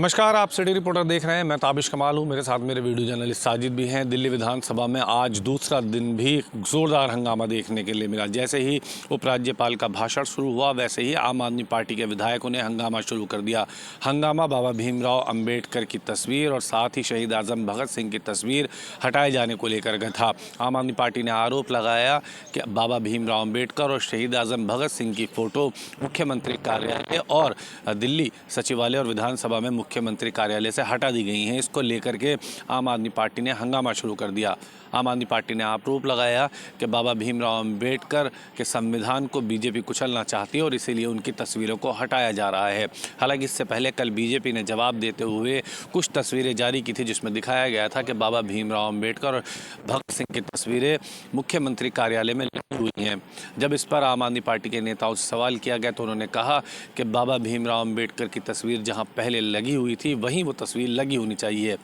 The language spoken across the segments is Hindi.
नमस्कार, आप सिटी रिपोर्टर देख रहे हैं। मैं ताबिश कमाल हूं। मेरे साथ मेरे वीडियो जर्नलिस्ट साजिद भी हैं। दिल्ली विधानसभा में आज दूसरा दिन भी ज़ोरदार हंगामा देखने के लिए मिला। जैसे ही उपराज्यपाल का भाषण शुरू हुआ, वैसे ही आम आदमी पार्टी के विधायकों ने हंगामा शुरू कर दिया। हंगामा बाबा भीमराव अंबेडकर की तस्वीर और साथ ही शहीद आज़म भगत सिंह की तस्वीर हटाए जाने को लेकर गया था। आम आदमी पार्टी ने आरोप लगाया कि बाबा भीमराव अंबेडकर और शहीद आज़म भगत सिंह की फ़ोटो मुख्यमंत्री कार्यालय और दिल्ली सचिवालय और विधानसभा में मुख्यमंत्री कार्यालय से हटा दी गई हैं। इसको लेकर के आम आदमी पार्टी ने हंगामा शुरू कर दिया। आम आदमी पार्टी ने आरोप लगाया कि बाबा भीमराव अंबेडकर के संविधान को बीजेपी कुचलना चाहती है और इसीलिए उनकी तस्वीरों को हटाया जा रहा है। हालांकि इससे पहले कल बीजेपी ने जवाब देते हुए कुछ तस्वीरें जारी की थी, जिसमें दिखाया गया था कि बाबा भीमराव अंबेडकर और भगत सिंह की तस्वीरें मुख्यमंत्री कार्यालय में लगी हुई हैं। जब इस पर आम आदमी पार्टी के नेताओं से सवाल किया गया तो उन्होंने कहा कि बाबा भीमराव अंबेडकर की तस्वीर जहां पहले लगी हुई थी वहीं वो तस्वीर लगी होनी चाहिए।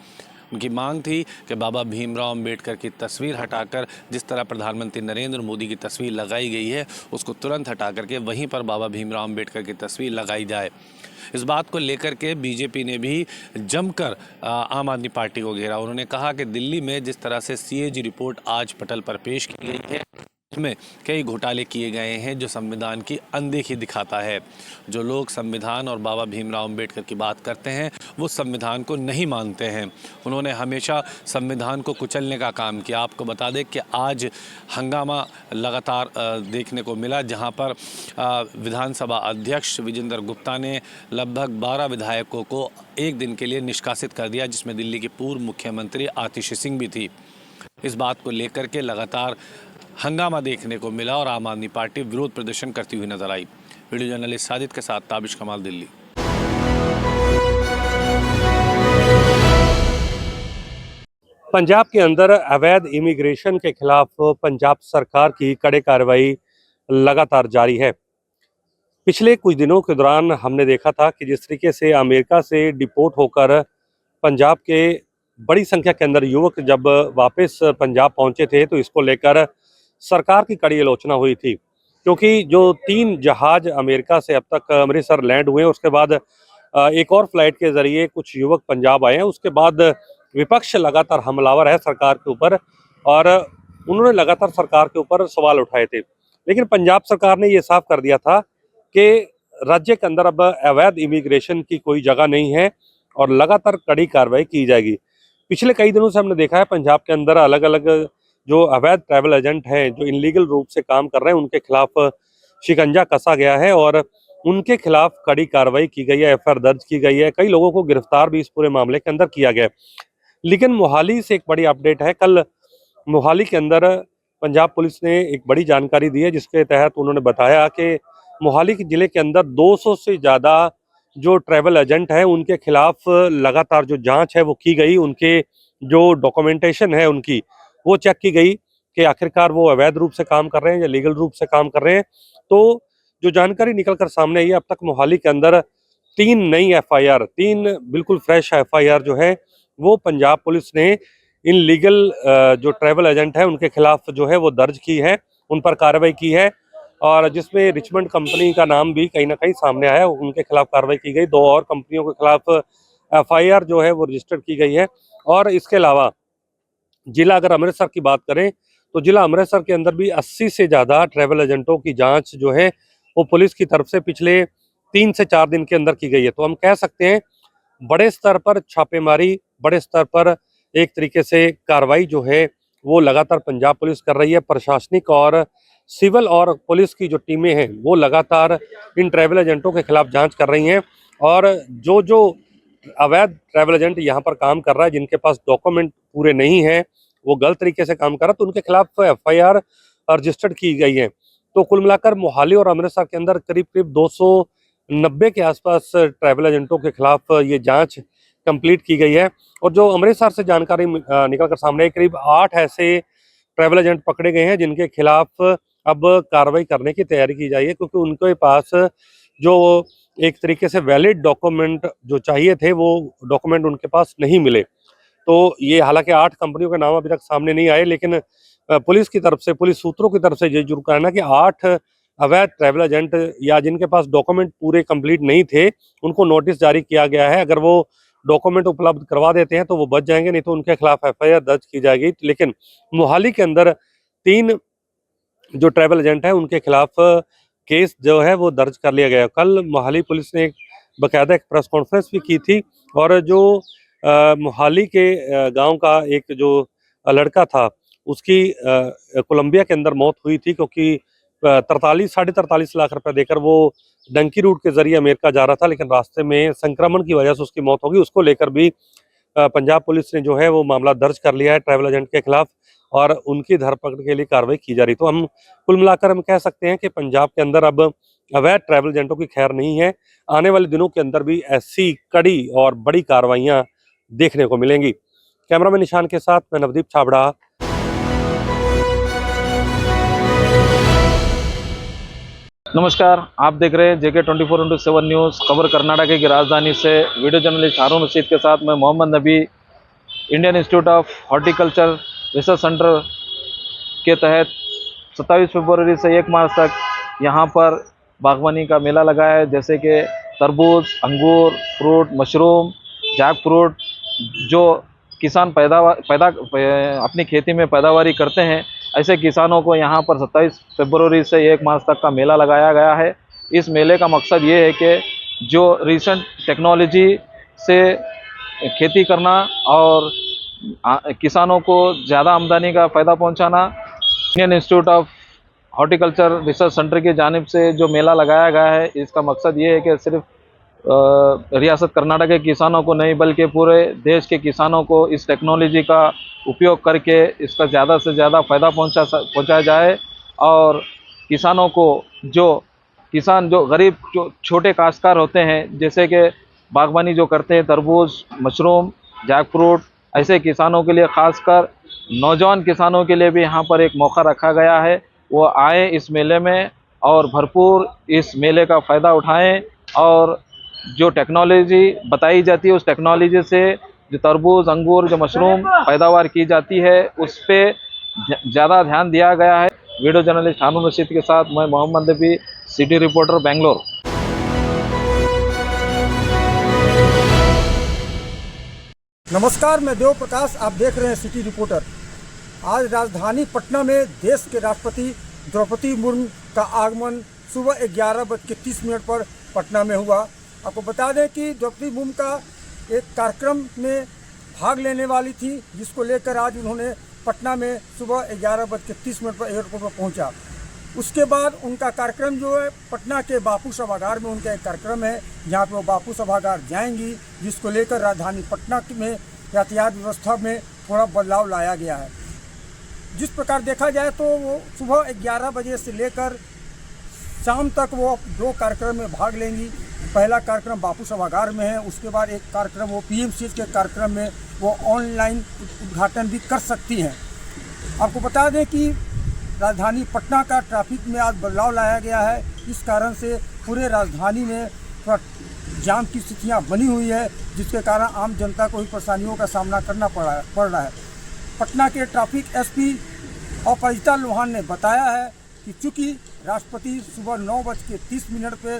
उनकी मांग थी कि बाबा भीमराव अंबेडकर की तस्वीर हटाकर जिस तरह प्रधानमंत्री नरेंद्र मोदी की तस्वीर लगाई गई है, उसको तुरंत हटा करके वहीं पर बाबा भीमराव अंबेडकर की तस्वीर लगाई जाए। इस बात को लेकर के बीजेपी ने भी जमकर आम आदमी पार्टी को घेरा। उन्होंने कहा कि दिल्ली में जिस तरह से सीएजी रिपोर्ट आज पटल पर पेश की गई है, इसमें कई घोटाले किए गए हैं जो संविधान की अनदेखी दिखाता है। जो लोग संविधान और बाबा भीमराव अंबेडकर की बात करते हैं वो संविधान को नहीं मानते हैं। उन्होंने हमेशा संविधान को कुचलने का काम किया। आपको बता दें कि आज हंगामा लगातार देखने को मिला, जहां पर विधानसभा अध्यक्ष विजेंद्र गुप्ता ने लगभग 12 विधायकों को एक दिन के लिए निष्कासित कर दिया, जिसमें दिल्ली की पूर्व मुख्यमंत्री आतिशी सिंह भी थी। इस बात को लेकर के लगातार हंगामा देखने को मिला और आम आदमी पार्टी विरोध प्रदर्शन करती हुई नजर आई। वीडियो जर्नलिस्ट साजिद के साथ ताबिश कमाल, दिल्ली। पंजाब के अंदर अवैध इमिग्रेशन के खिलाफ पंजाब सरकार की कड़ी कार्रवाई लगातार जारी है। पिछले कुछ दिनों के दौरान हमने देखा था कि जिस तरीके से अमेरिका से डिपोर्ट होकर पंजाब के बड़ी संख्या के अंदर युवक जब वापस पंजाब पहुंचे थे, तो इसको लेकर सरकार की कड़ी आलोचना हुई थी, क्योंकि जो 3 जहाज अमेरिका से अब तक अमृतसर लैंड हुए, उसके बाद एक और फ्लाइट के जरिए कुछ युवक पंजाब आए हैं। उसके बाद विपक्ष लगातार हमलावर है सरकार के ऊपर और उन्होंने लगातार सरकार के ऊपर सवाल उठाए थे। लेकिन पंजाब सरकार ने ये साफ कर दिया था कि राज्य के अंदर अब अवैध इमिग्रेशन की कोई जगह नहीं है और लगातार कड़ी कार्रवाई की जाएगी। पिछले कई दिनों से हमने देखा है पंजाब के अंदर अलग अलग जो अवैध ट्रैवल एजेंट हैं, जो इनलीगल रूप से काम कर रहे हैं, उनके खिलाफ शिकंजा कसा गया है और उनके खिलाफ कड़ी कार्रवाई की गई है, एफआईआर दर्ज की गई है। कई लोगों को गिरफ्तार भी इस पूरे मामले के अंदर किया गया है। लेकिन मोहाली से एक बड़ी अपडेट है। कल मोहाली के अंदर पंजाब पुलिस ने एक बड़ी जानकारी दी है, जिसके तहत उन्होंने बताया कि मोहाली के जिले के अंदर 200 से ज़्यादा जो ट्रैवल एजेंट हैं, उनके खिलाफ लगातार जो जांच है वो की गई। उनके जो डॉक्यूमेंटेशन है उनकी वो चेक की गई कि आखिरकार वो अवैध रूप से काम कर रहे हैं या लीगल रूप से काम कर रहे हैं। तो जो जानकारी निकल कर सामने आई है, अब तक मोहाली के अंदर 3 नई एफआईआर, 3 बिल्कुल फ्रेश एफआईआर जो है वो पंजाब पुलिस ने इन लीगल जो ट्रैवल एजेंट है उनके खिलाफ जो है वो दर्ज की है, उन पर कार्रवाई की है और जिसमें रिचमंड कंपनी का नाम भी कहीं ना कहीं सामने आया, उनके खिलाफ कार्रवाई की गई। 2 और कंपनियों के खिलाफ एफआईआर जो है वो रजिस्टर की गई है। और इसके अलावा जिला अगर अमृतसर की बात करें तो जिला अमृतसर के अंदर भी 80 से ज़्यादा ट्रैवल एजेंटों की जांच जो है वो पुलिस की तरफ से पिछले 3 से 4 दिन के अंदर की गई है। तो हम कह सकते हैं बड़े स्तर पर छापेमारी, बड़े स्तर पर एक तरीके से कार्रवाई जो है वो लगातार पंजाब पुलिस कर रही है। प्रशासनिक और सिविल और पुलिस की जो टीमें हैं वो लगातार इन ट्रैवल एजेंटों के खिलाफ जांच कर रही हैं और जो जो अवैध ट्रैवल एजेंट यहाँ पर काम कर रहा है, जिनके पास डॉक्यूमेंट पूरे नहीं है, वो गलत तरीके से काम कर रहा है, तो उनके खिलाफ एफआईआर रजिस्टर्ड की गई है। तो कुल मिलाकर मोहाली और अमृतसर के अंदर करीब करीब 290 के आसपास ट्रैवल एजेंटों के खिलाफ ये जांच कंप्लीट की गई है। और जो अमृतसर से जानकारी निकल कर सामने आई, करीब 8 ऐसे ट्रैवल एजेंट पकड़े गए हैं जिनके खिलाफ अब कार्रवाई करने की तैयारी की जाएगी, क्योंकि उनके पास जो एक तरीके से वैलिड डॉक्यूमेंट जो चाहिए थे वो डॉक्यूमेंट उनके पास नहीं मिले। तो ये हालांकि 8 कंपनियों के नाम अभी तक सामने नहीं आए, लेकिन पुलिस की तरफ से, पुलिस सूत्रों की तरफ से ये जरूर कहना कि 8 अवैध ट्रैवल एजेंट या जिनके पास डॉक्यूमेंट पूरे कंप्लीट नहीं थे, उनको नोटिस जारी किया गया है। अगर वो डॉक्यूमेंट उपलब्ध करवा देते हैं तो वो बच जाएंगे, नहीं तो उनके खिलाफ एफआईआर दर्ज की जाएगी। लेकिन मोहाली के अंदर 3 जो ट्रैवल एजेंट हैं उनके खिलाफ केस जो है वो दर्ज कर लिया गया है। कल मोहाली पुलिस ने बाकायदा एक प्रेस कॉन्फ्रेंस भी की थी और जो मोहाली के गांव का एक जो लड़का था उसकी कोलंबिया के अंदर मौत हुई थी, क्योंकि 43 लाख रुपए देकर वो डंकी रूट के जरिए अमेरिका जा रहा था, लेकिन रास्ते में संक्रमण की वजह से उसकी मौत होगी। उसको लेकर भी पंजाब पुलिस ने जो है वो मामला दर्ज कर लिया है ट्रैवल एजेंट के खिलाफ और उनकी धरपकड़ के लिए कार्रवाई की जा रही। तो हम कुल मिलाकर हम कह सकते हैं कि पंजाब के अंदर अब अवैध ट्रैवल एजेंटों की खैर नहीं है। आने वाले दिनों के अंदर भी ऐसी कड़ी और बड़ी कार्रवाइयां देखने को मिलेंगी। कैमरामैन निशान के साथ मैं नवदीप छाबड़ा। नमस्कार, आप देख रहे हैं JK 24/7 न्यूज़। खबर कर्नाटक की राजधानी से वीडियो जर्नलिस्ट हारून रशीद के साथ मैं मोहम्मद नबी। Indian institute of horticulture research centre के तहत 27 फरवरी से 1 मार्च तक यहां पर बागवानी का मेला लगा है। जैसे कि तरबूज, अंगूर, फ्रूट, मशरूम, जैक फ्रूट जो किसान अपनी खेती में पैदावारी करते हैं, ऐसे किसानों को यहाँ पर 27 फरवरी से 1 मार्च तक का मेला लगाया गया है। इस मेले का मकसद ये है कि जो रिसेंट टेक्नोलॉजी से खेती करना और किसानों को ज़्यादा आमदनी का फ़ायदा पहुँचाना, Indian institute of horticulture research centre की जानिब से जो मेला लगाया गया है, इसका मकसद ये है कि सिर्फ रियासत कर्नाटक के किसानों को नहीं बल्कि पूरे देश के किसानों को इस टेक्नोलॉजी का उपयोग करके इसका ज़्यादा से ज़्यादा फ़ायदा पहुंचाया जाए और किसानों को जो गरीब जो छोटे काश्तकार होते हैं, जैसे कि बागवानी जो करते हैं, तरबूज, मशरूम, जैक फ्रूट, ऐसे किसानों के लिए ख़ासकर नौजवान किसानों के लिए भी यहाँ पर एक मौका रखा गया है। वो आए इस मेले में और भरपूर इस मेले का फ़ायदा उठाएं और जो टेक्नोलॉजी बताई जाती है उस टेक्नोलॉजी से जो तरबूज, अंगूर, जो मशरूम पैदावार की जाती है उस पर ज़्यादा ध्यान दिया गया है। वीडियो जर्नलिस्ट हारून रशीद के साथ मैं मोहम्मद नबी, सिटी रिपोर्टर, बेंगलोर। नमस्कार, मैं देव प्रकाश, आप देख रहे हैं सिटी रिपोर्टर। आज राजधानी पटना में देश के राष्ट्रपति द्रौपदी मुर्मू का आगमन सुबह 11:30 पर पटना में हुआ। आपको बता दें कि द्रौपदी मुर्मू का एक कार्यक्रम में भाग लेने वाली थी, जिसको लेकर आज उन्होंने पटना में सुबह 11:30 पर एयरपोर्ट पर पहुंचा। उसके बाद उनका कार्यक्रम जो है पटना के बापू सभागार में उनका एक कार्यक्रम है, जहां पे वो बापू सभागार जाएंगी, जिसको लेकर राजधानी पटना में यातायात व्यवस्था में थोड़ा बदलाव लाया गया है। जिस प्रकार देखा जाए तो वो सुबह 11 बजे से लेकर शाम तक वो 2 कार्यक्रम में भाग लेंगी। पहला कार्यक्रम बापू सभागार में है, उसके बाद एक कार्यक्रम वो PMCH के कार्यक्रम में वो ऑनलाइन उद्घाटन भी कर सकती हैं। आपको बता दें कि राजधानी पटना का ट्रैफिक में आज बदलाव लाया गया है। इस कारण से पूरे राजधानी में थोड़ा जाम की स्थितियाँ बनी हुई है, जिसके कारण आम जनता को भी परेशानियों का सामना करना पड़ रहा है। पटना के ट्रैफिक SP अपराजिता लोहान ने बताया है कि चूँकि राष्ट्रपति सुबह 9:30 पे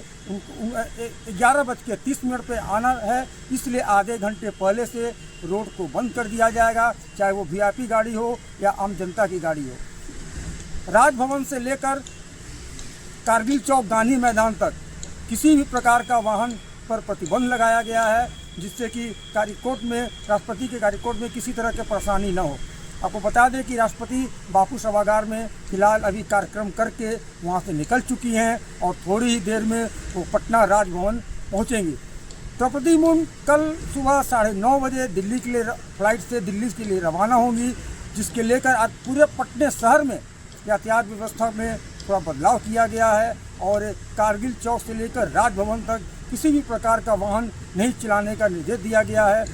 11:30 पे आना है, इसलिए आधे घंटे पहले से रोड को बंद कर दिया जाएगा, चाहे वो VIP गाड़ी हो या आम जनता की गाड़ी हो। राजभवन से लेकर कारगिल चौक गांधी मैदान तक किसी भी प्रकार का वाहन पर प्रतिबंध लगाया गया है, जिससे कि राष्ट्रपति के कार्यकोट में किसी तरह की परेशानी न हो। आपको बता दें कि राष्ट्रपति बापू सभागार में फिलहाल अभी कार्यक्रम करके वहां से निकल चुकी हैं और थोड़ी ही देर में वो पटना राजभवन पहुंचेंगी। द्रौपदी मुर्मू कल सुबह 9:30 बजे दिल्ली के लिए फ्लाइट से दिल्ली के लिए रवाना होंगी, जिसके लेकर आज पूरे पटना शहर में यातायात व्यवस्था में थोड़ा बदलाव किया गया है और कारगिल चौक से लेकर राजभवन तक किसी भी प्रकार का वाहन नहीं चलाने का निर्देश दिया गया है।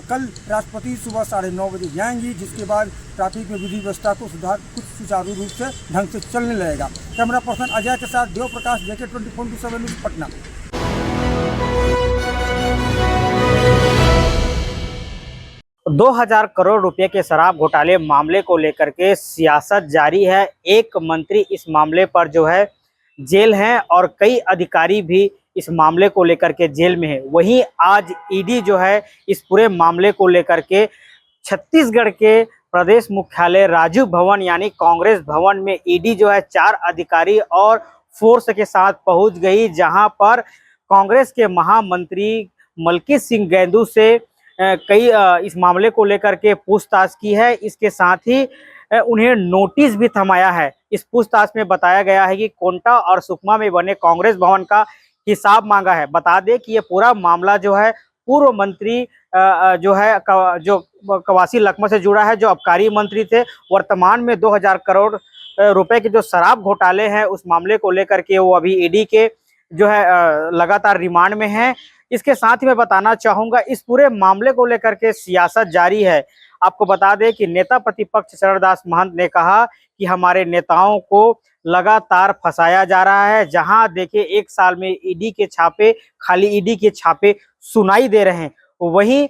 कल राष्ट्रपति सुबह 9:30 बजे जाएंगी, जिसके बाद ट्रैफिक में विधि व्यवस्था को कुछ सुचारू रूप से ढंग से चलने लगेगा। कैमरा पर्सन अजय के साथ देव प्रकाश, JK 24/7 न्यूज़, पटना। 2000 करोड़ रुपए के शराब घोटाले मामले को लेकर के सियासत जारी है। एक मंत्री इस मामले पर जो है जेल हैं और कई अधिकारी भी इस मामले को लेकर के जेल में है। वहीं आज ईडी जो है इस पूरे मामले को लेकर के छत्तीसगढ़ के प्रदेश मुख्यालय राजीव भवन यानी कांग्रेस भवन में ईडी जो है 4 अधिकारी और फोर्स के साथ पहुंच गई, जहां पर कांग्रेस के महामंत्री मलकी सिंह गैंदू से कई इस मामले को लेकर के पूछताछ की है। इसके साथ ही उन्हें नोटिस भी थमाया है। इस पूछताछ में बताया गया है कि कोंटा और सुकमा में बने कांग्रेस भवन का हिसाब मांगा है। बता दें कि ये पूरा मामला जो है पूर्व मंत्री जो है जो कवासी लखमा से जुड़ा है, जो आबकारी मंत्री थे। वर्तमान में 2000 करोड़ रुपए के जो शराब घोटाले हैं उस मामले को लेकर के वो अभी ईडी के जो है लगातार रिमांड में है। इसके साथ ही मैं बताना चाहूंगा इस पूरे मामले को लेकर के सियासत जारी है। आपको बता दें कि नेता प्रतिपक्ष शरणदास महंत ने कहा कि हमारे नेताओं को लगातार फंसाया जा रहा है। जहां देखिए 1 साल में ईडी के छापे, खाली ईडी के छापे सुनाई दे रहे हैं। वहीं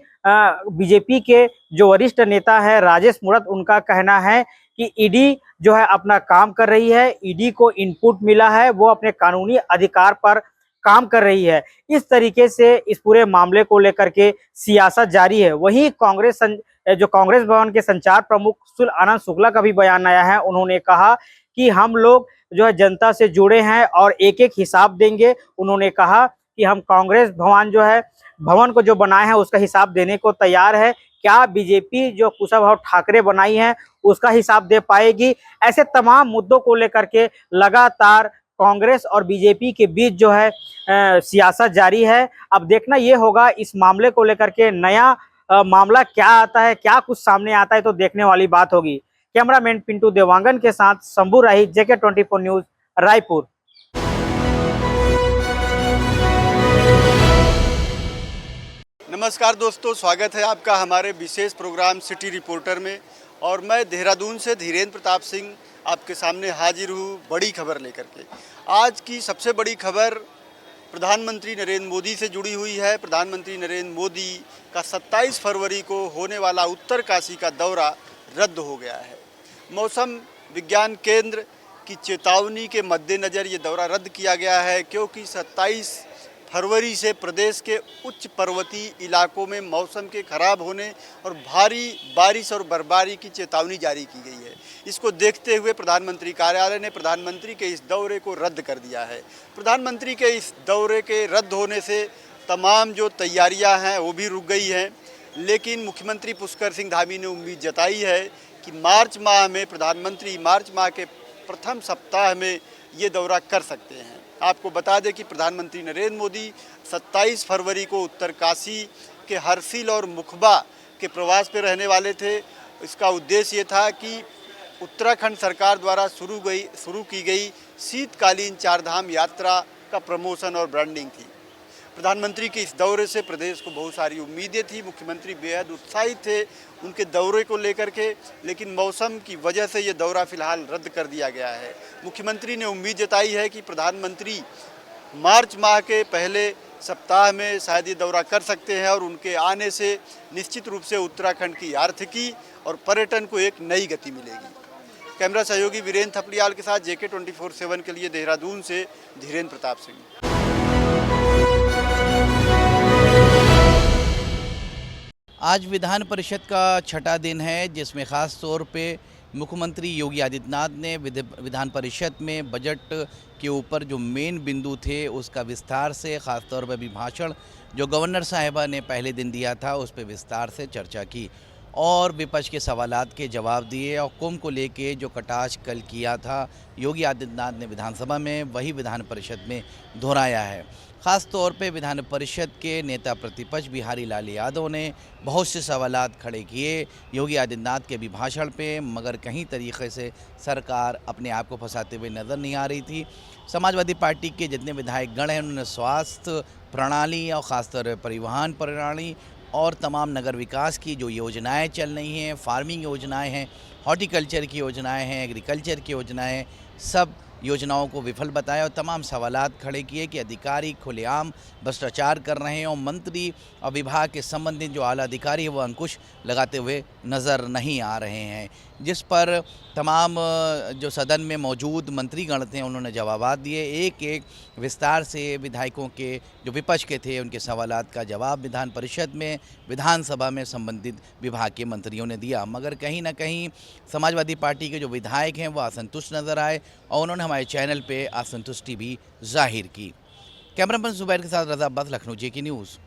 बीजेपी के जो वरिष्ठ नेता है राजेश मूणत, उनका कहना है कि ईडी जो है अपना काम कर रही है, ईडी को इनपुट मिला है, वो अपने कानूनी अधिकार पर काम कर रही है। इस तरीके से इस पूरे मामले को लेकर के सियासत जारी है। वहीं जो कांग्रेस भवन के संचार प्रमुख आनंद शुक्ला का भी बयान आया है। उन्होंने कहा कि हम लोग जो है जनता से जुड़े हैं और एक एक हिसाब देंगे। उन्होंने कहा कि हम कांग्रेस भवन को जो बनाए हैं उसका हिसाब देने को तैयार है। क्या बीजेपी जो कुशाभाऊ ठाकरे बनाई है उसका हिसाब दे पाएगी? ऐसे तमाम मुद्दों को लेकर के लगातार कांग्रेस और बीजेपी के बीच जो है सियासत जारी है। अब देखना ये होगा इस मामले को लेकर के नया मामला क्या आता है, क्या कुछ सामने आता है, तो देखने वाली बात होगी। कैमरामैन पिंटू देवांगन के साथ शंभू राही, जेके 24 न्यूज, रायपुर। नमस्कार दोस्तों, स्वागत है आपका हमारे विशेष प्रोग्राम सिटी रिपोर्टर में। और मैं देहरादून से धीरेन्द्र प्रताप सिंह आपके सामने हाजिर हूँ बड़ी खबर लेकर के। आज की सबसे बड़ी खबर प्रधानमंत्री नरेंद्र मोदी से जुड़ी हुई है। प्रधानमंत्री नरेंद्र मोदी का 27 फरवरी को होने वाला उत्तरकाशी का दौरा रद्द हो गया है। मौसम विज्ञान केंद्र की चेतावनी के मद्देनज़र ये दौरा रद्द किया गया है, क्योंकि 27 फरवरी से प्रदेश के उच्च पर्वतीय इलाकों में मौसम के खराब होने और भारी बारिश और बर्फबारी की चेतावनी जारी की गई है। इसको देखते हुए प्रधानमंत्री कार्यालय ने प्रधानमंत्री के इस दौरे को रद्द कर दिया है। प्रधानमंत्री के इस दौरे के रद्द होने से तमाम जो तैयारियां हैं वो भी रुक गई हैं, लेकिन मुख्यमंत्री पुष्कर सिंह धामी ने उम्मीद जताई है कि मार्च माह में प्रधानमंत्री मार्च माह के प्रथम सप्ताह में ये दौरा कर सकते हैं। आपको बता दें कि प्रधानमंत्री नरेंद्र मोदी 27 फरवरी को उत्तरकाशी के हरसिल और मुखबा के प्रवास पर रहने वाले थे। इसका उद्देश्य ये था कि उत्तराखंड सरकार द्वारा शुरू की गई शीतकालीन 4 धाम यात्रा का प्रमोशन और ब्रांडिंग थी। प्रधानमंत्री के इस दौरे से प्रदेश को बहुत सारी उम्मीदें थी। मुख्यमंत्री बेहद उत्साहित थे उनके दौरे को लेकर के, लेकिन मौसम की वजह से ये दौरा फिलहाल रद्द कर दिया गया है। मुख्यमंत्री ने उम्मीद जताई है कि प्रधानमंत्री मार्च माह के पहले सप्ताह में शायद ये दौरा कर सकते हैं और उनके आने से निश्चित रूप से उत्तराखंड की आर्थिकी और पर्यटन को एक नई गति मिलेगी। कैमरा सहयोगी वीरेंद्र थपलियाल के साथ जेके 24/7 के लिए देहरादून से धीरेन्द्र प्रताप सिंह। आज विधान परिषद का छठा दिन है, जिसमें ख़ास तौर पे मुख्यमंत्री योगी आदित्यनाथ ने विधान परिषद में बजट के ऊपर जो मेन बिंदु थे उसका विस्तार से, ख़ास तौर पर अभिभाषण जो गवर्नर साहिबा ने पहले दिन दिया था उस पर विस्तार से चर्चा की और विपक्ष के सवालात के जवाब दिए। और कुंभ को लेके जो कटाक्ष कल किया था योगी आदित्यनाथ ने विधानसभा में, वही विधान परिषद में दोहराया है। ख़ास तौर पे विधान परिषद के नेता प्रतिपक्ष बिहारी लाल यादव ने बहुत से सवालात खड़े किए योगी आदित्यनाथ के अभिभाषण पे, मगर कहीं तरीक़े से सरकार अपने आप को फंसाते हुए नज़र नहीं आ रही थी। समाजवादी पार्टी के जितने विधायक गण हैं उन्होंने स्वास्थ्य प्रणाली और ख़ासतौर पर परिवहन प्रणाली और तमाम नगर विकास की जो योजनाएं चल रही हैं, फार्मिंग योजनाएं हैं, हॉर्टिकल्चर की योजनाएं हैं, एग्रीकल्चर की योजनाएं, सब योजनाओं को विफल बताया और तमाम सवालात खड़े किए कि अधिकारी खुलेआम भ्रष्टाचार कर रहे हैं और मंत्री और विभाग के संबंधित जो आला अधिकारी है वो अंकुश लगाते हुए नज़र नहीं आ रहे हैं, जिस पर तमाम जो सदन में मौजूद मंत्रीगण थे उन्होंने जवाबात दिए। एक एक विस्तार से विधायकों के जो विपक्ष के थे उनके सवालात का जवाब विधान परिषद में, विधानसभा में संबंधित विभाग के मंत्रियों ने दिया। मगर कहीं ना कहीं समाजवादी पार्टी के जो विधायक हैं वो असंतुष्ट नज़र आए और उन्होंने हमारे चैनल पे असंतुष्टि भी जाहिर की। कैमरामैन जुबैर के साथ रज़ा अब्बास, लखनऊ, जेके न्यूज़।